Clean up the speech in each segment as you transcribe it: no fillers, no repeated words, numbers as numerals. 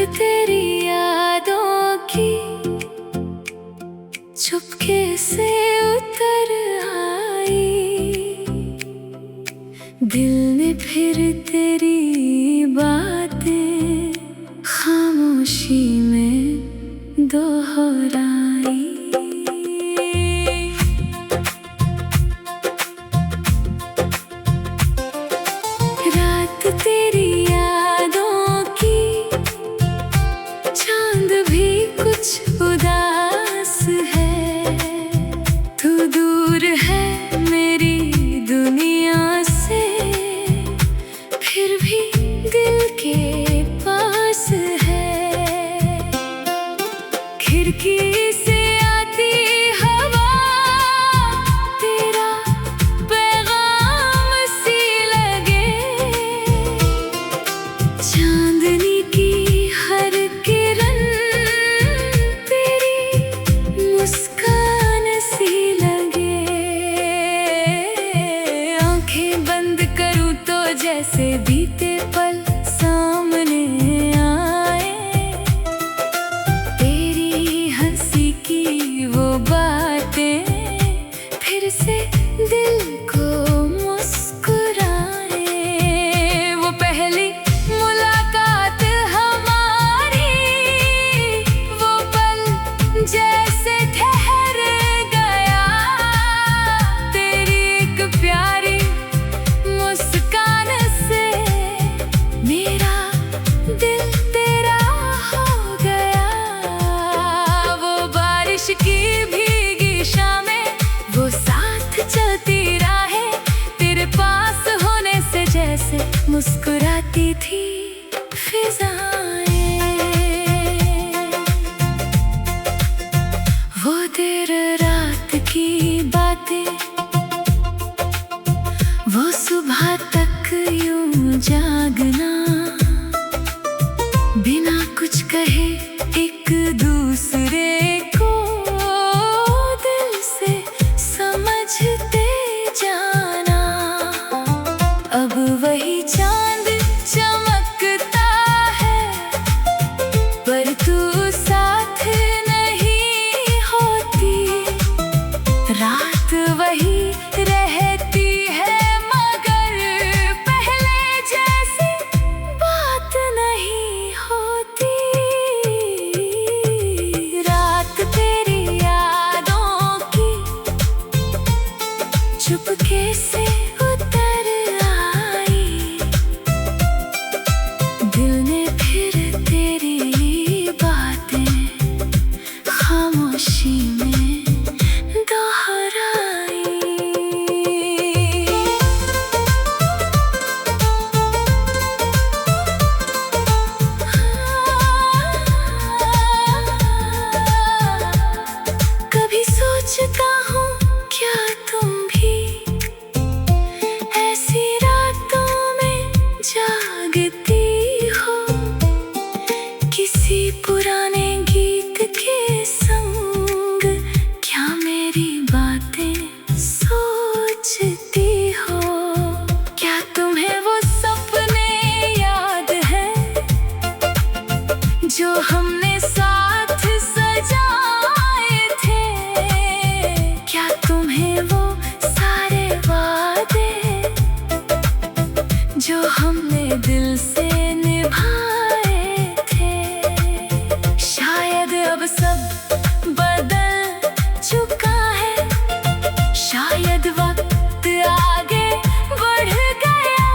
तेरी यादों की चुपके से उतर आई। दिल ने फिर तेरी बातें खामोशी में दोहराई। रात तेरी यादों की चांद भी कुछ उदास है। तू दूर है मेरी दुनिया से, फिर भी दिल के पास है। खिड़की से आती हवा तेरा पैगाम सी लगे। चांदनी की हर किरण तेरी मुस्कान सी लगे। आंखें बंद करूं तो जैसे बीते पल सामने आए। तेरी हंसी की वो बातें फिर से दिल को मुस्कुराए। वो पहली मुलाकात हमारी, वो पल जैसे ठहर गया। तेरी एक प्यारी मुस्कान से मेरा दिल तेरा हो गया। वो बारिश की भीगी शामें, वो साथ चलती राहें, तेरे पास होने से जैसे मुस्कुराती थी फिजाएं। वो देर रात की बातें, वो सुबह तक यूं जागना, बिना कुछ कहे एक दूसरे को दिल से समझते जाना। अब वही चांद चमकता है, पर तू साथ नहीं होती। रात वही रहती है, मगर पहले जैसी बात नहीं होती। रात तेरी यादों की चुपके से उतर आई। दिल ने फिर तेरी बातें खामोशी में दोहराई। कभी सोचता हूँ क्या तुम भी ऐसी रातों में जागती हो। किसी पुराने गीत के संग क्या मेरी बातें सोचती हो। क्या तुम्हें वो सपने याद हैं जो हमने साथ सजाए थे। क्या तुम्हें वो सारे वादे जो हमने दिल से निभाए थे। शायद अब सब बदल चुका है, शायद वक्त आगे बढ़ गया।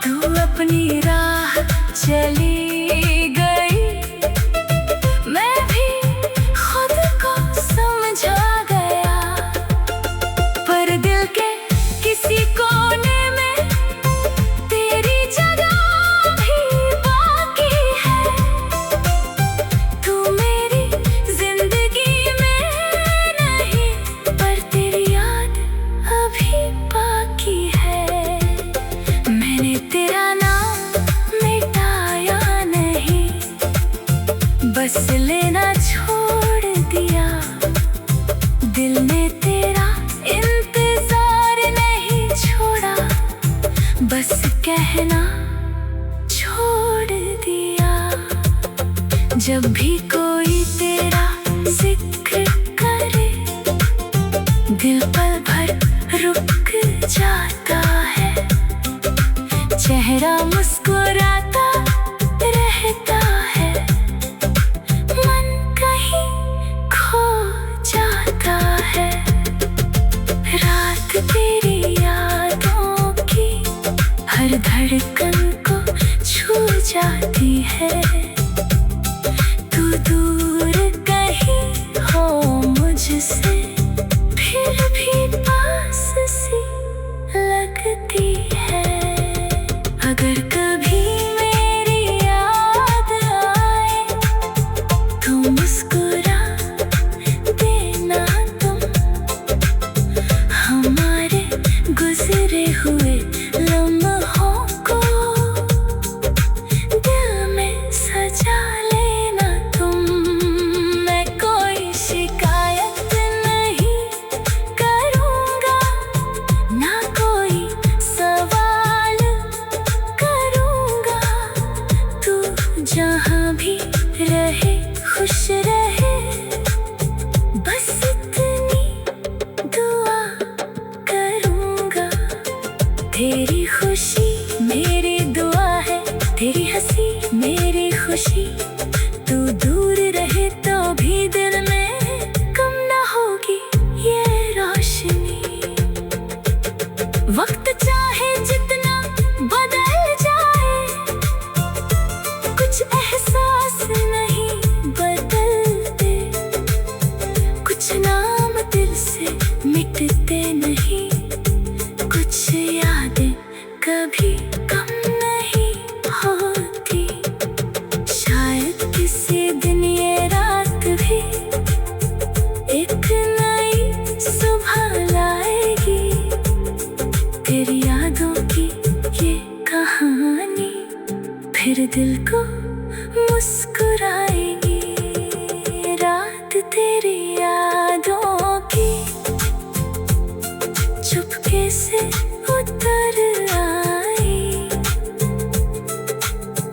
तू अपनी राह चली गई, मैं भी खुद को समझा गया। पर दिल के किसी कोने में तेरी दिल पल भर रुक जाता है, चेहरा मुस्कुराता रहता है, मन कहीं खो जाता है। रात तेरी यादों की हर धड़कन को छू जाती है। तू दूर कहीं हो मुझसे, फिर भी पास सी लगती है। अगर कभी मेरी याद आए तो मुस्कुरा देना तुम, हमारे गुजरे हुए लम्हों को दिल में सजा लेना तुम। मैं कोई शिकायत नहीं करूँगा, ना कोई सवाल करूँगा। तू जहाँ भी रहे खुश रहे, बस इतनी दुआ करूँगा। तेरी खुशी मेरी दुआ है, तेरी हंसी मेरी खुशी। तू दूर रहे तो भी दिल में कम ना होगी ये रोशनी। वक्त चाहे जितना बदल जाए, कुछ एहसास नहीं बदलते, कुछ नाम दिल से मिटते नहीं, कुछ यादें कभी कम नहीं होती। शायद किसी दिन ये रात भी एक नई सुबह लाएगी, तेरी यादों की ये कहानी फिर दिल को मुस्कुराएगी। रात तेरी यादों की चुपके से उतर आई,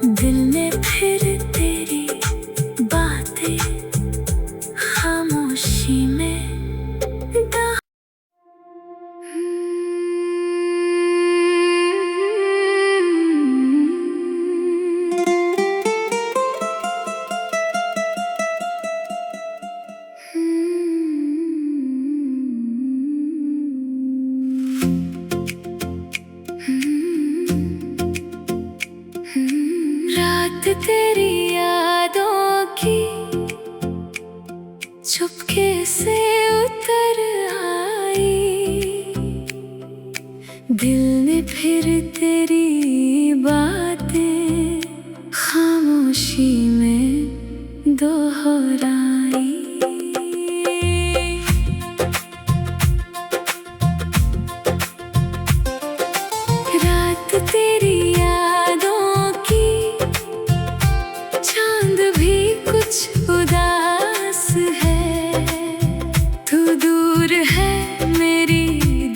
दिल ने फिर तेरी बातें खामोशी में रात तेरी यादों की चुपके से उतर आई, दिल ने फिर तेरी बातें खामोशी में दोहराई। रात तेरी यादों की चांद भी कुछ उदास है, तू दूर है मेरी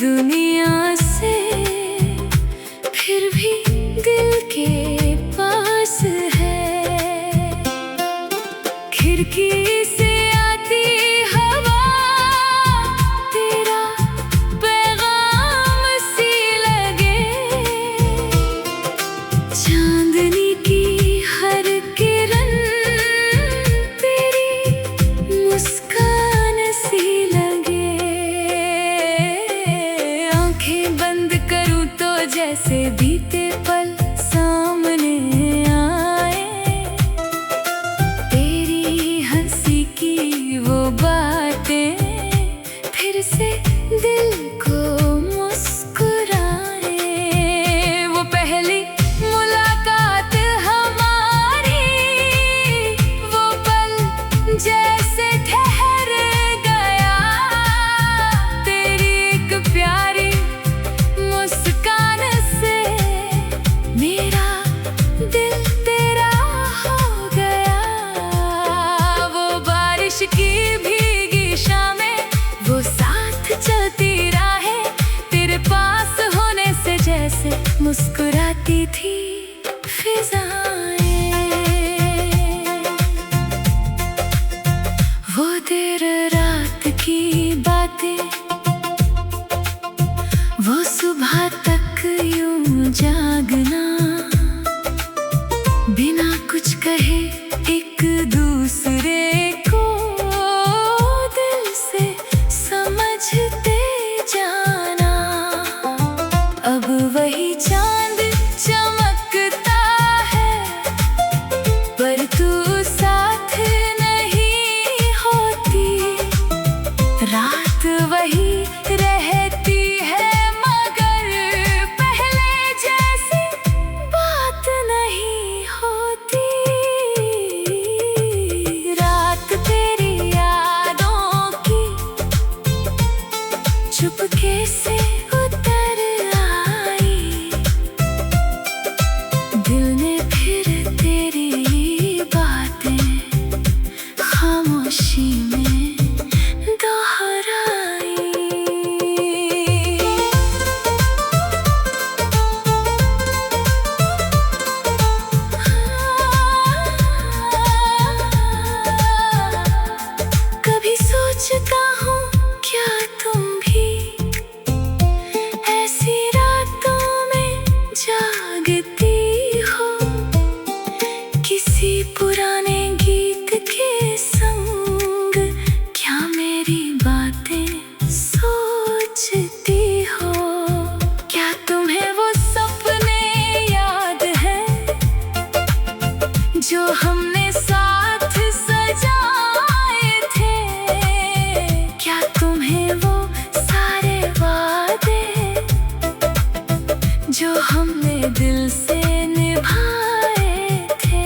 दुनिया से, फिर भी दिल के पास है। खिड़की से आती हवा तेरा पैगाम सी लगे, चांदनी की हर किरण तेरी मुस्कान सी लगे। आंखें बंद करूं तो जैसे बीते पल सामने आए, तेरी हंसी की वो बातें फिर से दिल को मुस्कुराए। वो पहली मुलाकात हमारी, वो पल जैसे ठहर गया, तेरी एक प्यारी मुस्कान से चुपके से उतर आई, दिल ने फिर तेरी बातें खामोशी में दोहराई। कभी सोचता हूँ क्या तुम भी ऐसी रातों में जागती हो, किसी पुराने गीत के संग क्या मेरी बातें सोचती हो। क्या तुम्हें वो सपने याद हैं जो हमने साथ सजाए थे? क्या तुम्हें वो सारे वादे जो हमने दिल से निभाए थे?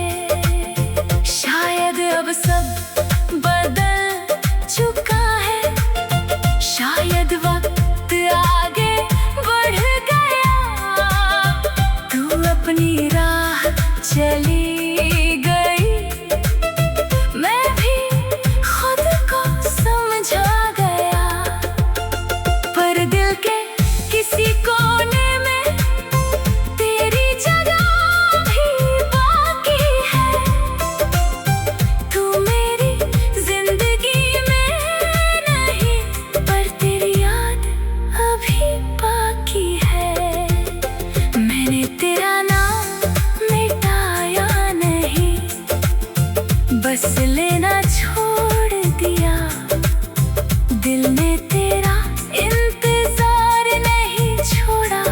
शायद अब सब बदल चुका है, शायद वक्त आगे बढ़ गया, तू अपनी राह चली गई, मैं भी खुद को समझा गया। पर दिल के किसी कोने में तेरी जगह भी बाकी है, तू मेरी जिंदगी में नहीं, पर तेरी याद अभी बाकी है। मैंने तेरा नाम मिटाया नहीं, बस लेना छोड़ दिया, दिल ने तेरा इंतजार नहीं छोड़ा,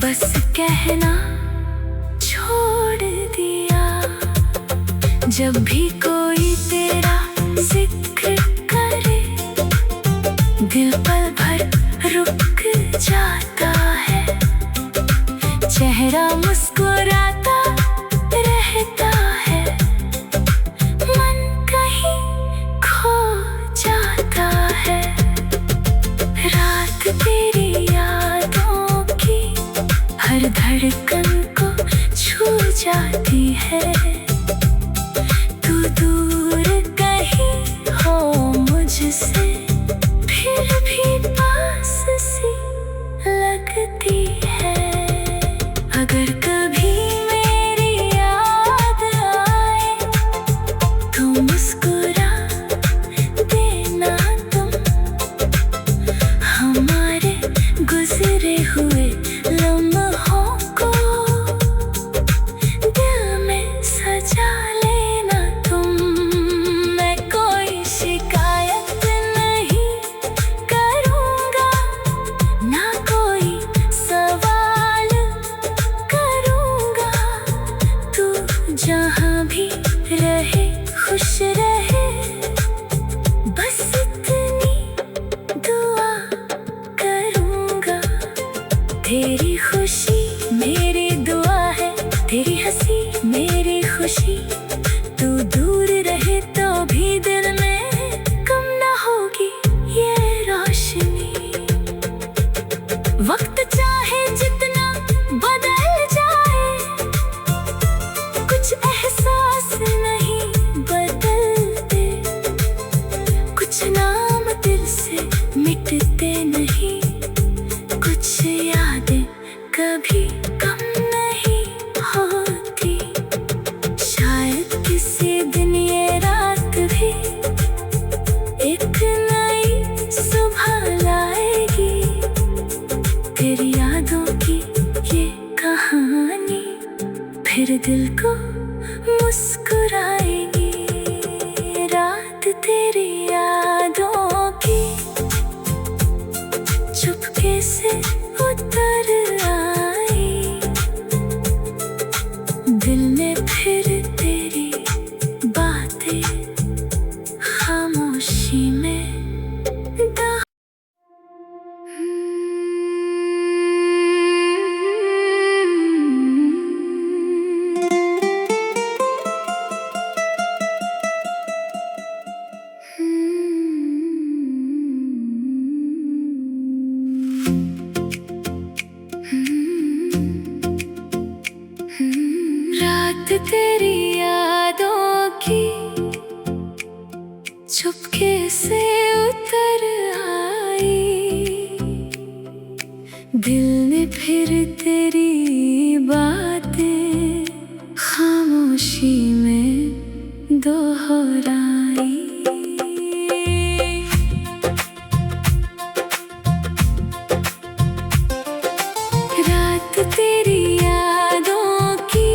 बस कहना छोड़ दिया। जब भी कोई तेरा जिक्र करे, दिल पल भर रुक जाता है, चेहरा मुस्कुराता रहता है, मन कहीं खो जाता है। रात तेरी यादों की हर धड़कन को छू जाती है, तू दूर कहीं हो मुझसे, फिर भी पास सी लगती है। अगर कभी मेरी याद आए तो मुस्कुरा देना तुम, हमारे गुजरे हुए लम्हों को दिल में सजा लेना तुम। मैं कोई शिकायत नहीं करूँगा, ना कोई सवाल करूँगा, तू जहाँ भी रहे खुश रहे, बस इतनी दुआ करूँगा। तेरी खुशी मेरी दुआ है, तेरी हंसी मेरी खुशी, तू दूर रहे तो भी दिल में कम ना होगी ये रोशनी। वक्त चाहे जितना बदल जाए, कुछ एहसास नहीं बदलते, कुछ नाम दिल से मिटते नहीं, कुछ यादें कभी कम नहीं होती। शायद किसी दिन ये रात भी एक नई सुबह लाएगी, तेरी यादों की ये कहानी फिर दिल को मुस्कुराएगी। रात तेरी यादों की चुपके से उतर आई, दिल ने फिर तेरी बातें खामोशी में तेरी यादों की चुपके से उतर आई। दिल ने फिर तेरी बातें खामोशी में दोहराई। रात तेरी यादों की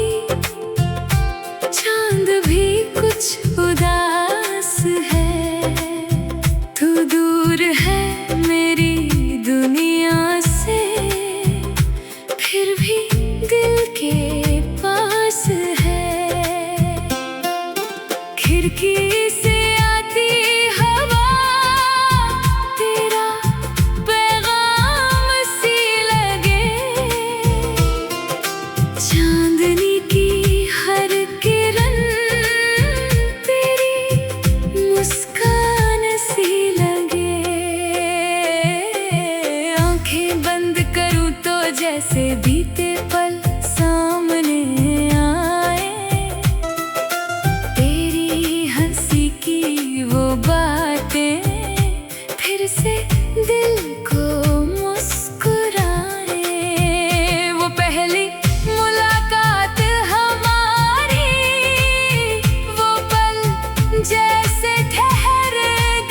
चांद भी कुछ उदास है। तू दूर है मेरी दुनिया से, फिर भी दिल के पास है। खिड़की से आती हवा तेरा पैगाम सी लगे। चांदनी की हर किरण तेरी मुस्कान सी लगे। आंखें बंद करूं तो जैसे बीते पल सामने आए। तेरी हंसी की वो बातें फिर से दिल को मुस्कुराए। वो पहली मुलाकात हमारी, वो पल जैसे ठहर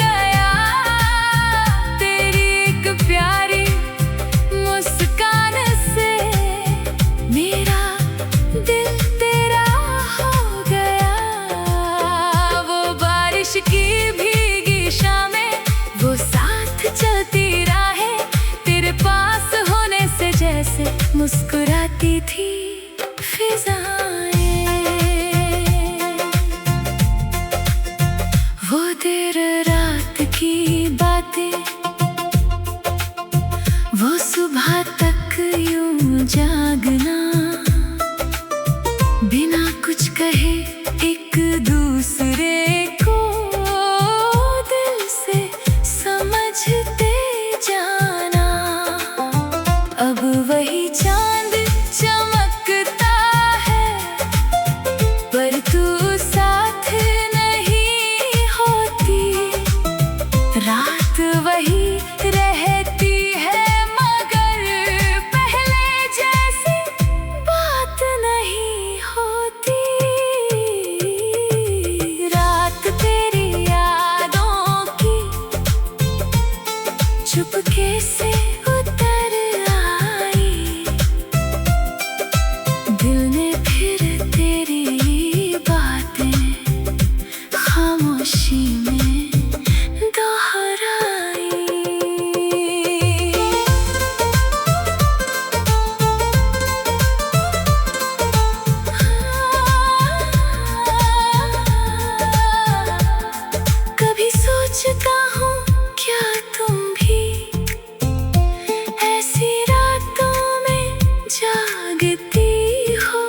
गया। तेरी एक प्यारी मुस्कान से मेरा दिल तेरा हो गया। वो बारिश की भीगी शामें, वो साथ चलती राहें, तेरे पास होने से जैसे मुस्कुराती थी फिजाएं। वो देर रात की बातें, वो सुबह तक यूं जागना, बिना कुछ कहे एक दूसरे को दिल से समझते जाना। अब वही चांद चमकता है, पर तू साथ नहीं होती। रात वही रहती है, मगर पहले जैसी बात नहीं होती। रात तेरी यादों की चुपके से उतर आई। दिल ने फिर तेरी बातें खामोशी में दोहराई। कभी सोचता हूँ क्या तुम भी ऐसी रातों में जागती हो।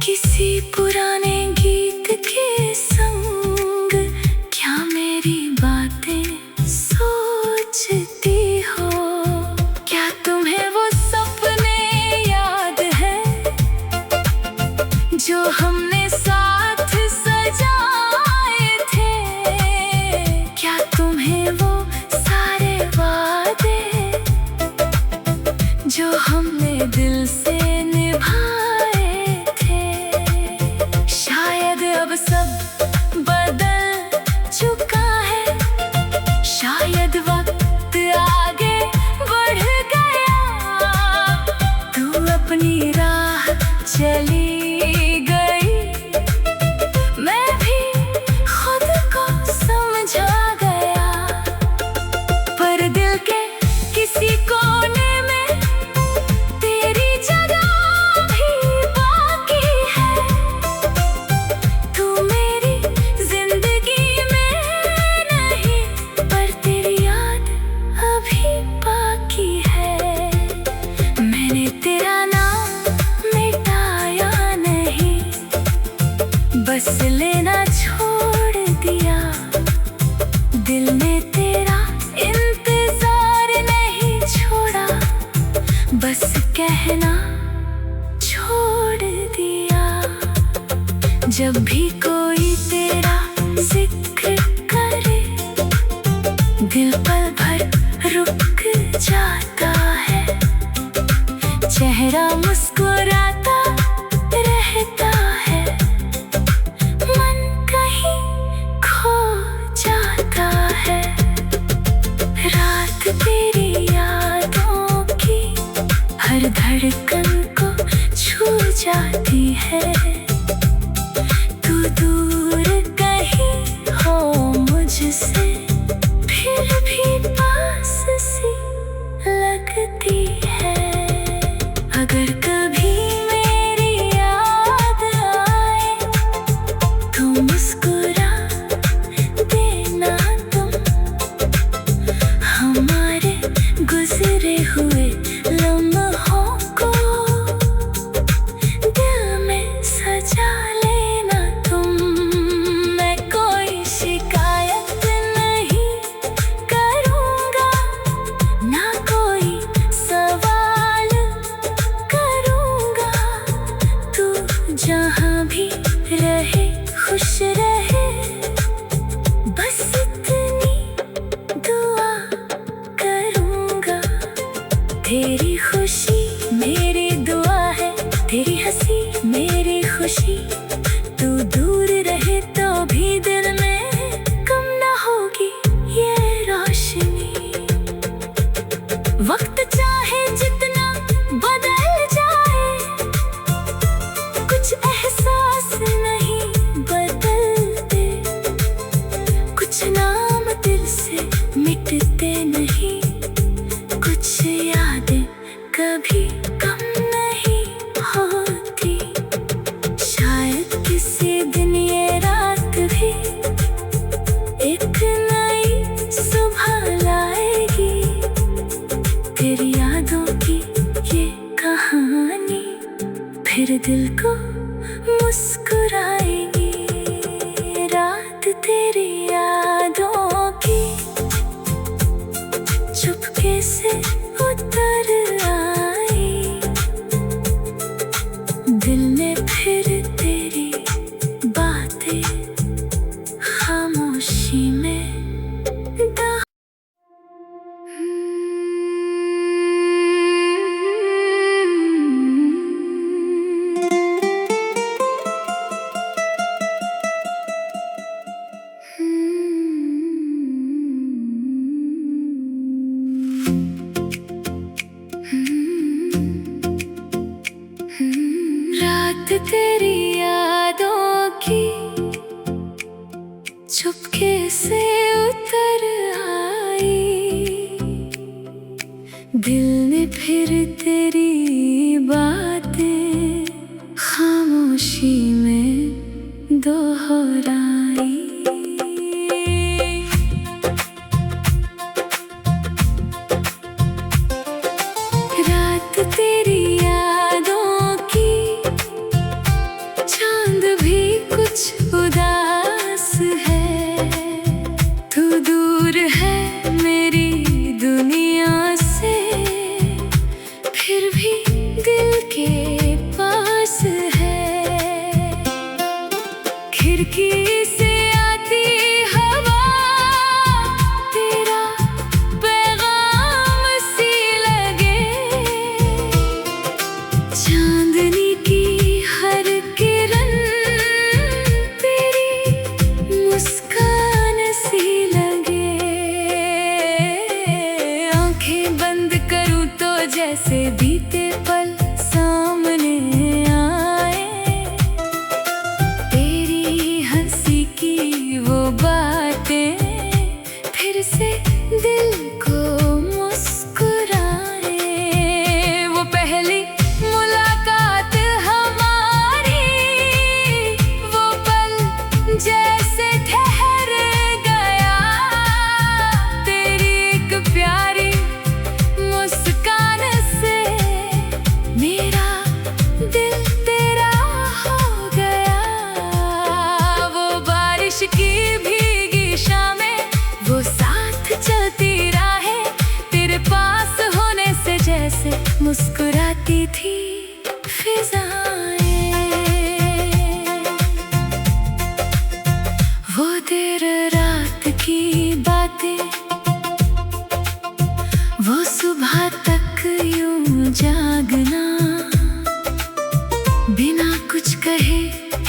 किसी पुराने गीत के संग क्या मेरी बातें सोचती हो। क्या तुम्हें वो सपने याद हैं जो हमने साथ सजाए थे। क्या तुम्हें वो सारे वादे जो हमने दिल से निभाए थे। शायद अब सब बदल चुका है, शायद वक्त आगे बढ़ गया। तू अपनी राह चली गई, मैं भी खुद को समझा गया। पर दिल के किसी कोने में तेरी जगह जब भी कोई तेरा जिक्र करे, दिल पल भर रुक जाता है। चेहरा मुस्कुराता रहता है, मन कहीं खो जाता है। रात तेरी यादों की हर धड़कन को छू जाती है। तू दूर कहीं हो मुझसे, फिर भी पास सी लगती है। अगर कभी मेरी याद आए तो मुस्कुरा देना तुम। हमारे गुजरे हुए लम्हों को दिल में सजा लेना तुम। मैं कोई शिकायत नहीं करूँगा, ना कोई सवाल करूँगा। तू जहाँ भी रहे खुश रहे, बस इतनी दुआ करूँगा। तेरी खुशी मेरी दुआ है, तेरी हंसी मेरी खुशी। तू दूर रहे तो भी दिल में कम ना होगी ये रोशनी। वक्त चाहे जितना बदल जाए, कुछ एहसास नहीं बदलते। कुछ नाम दिल से मिटते नहीं, कुछ यादें कभी कम नहीं होती। शायद किसी दिन ये रात भी एक नई सुबह लाएगी। तेरी यादों की ये कहानी फिर दिल को मुस्कुराएगी। रात तेरी यादों की चुपके से उतर आई, दिल ने फिर तेरी बातें खामोशी में रात तेरी यादों की चुपके से उतर आई, दिल ने फिर तेरी बातें खामोशी में दोहराई। रात तेरी यादों की चांद भी कुछ उदास है। तू दूर है मेरी दुनिया से, फिर भी दिल के पास है। खिड़की से आती हवा तेरा पैगाम सी लगे। चांदनी की हर किरण तेरी मुस्कान सी लगे। आंखें बंद करूं तो जैसे बीते पल सामने आए। तेरी हंसी की वो बातें फिर से दिल को मुस्कुराए। वो पहली मुलाकात हमारी, वो पल जैसे ठहर गया। तेरी एक प्यारी मुस्कान से फिर रात की बातें, वो सुबह तक यूं जागना, बिना कुछ कहे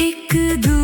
एक दूसरे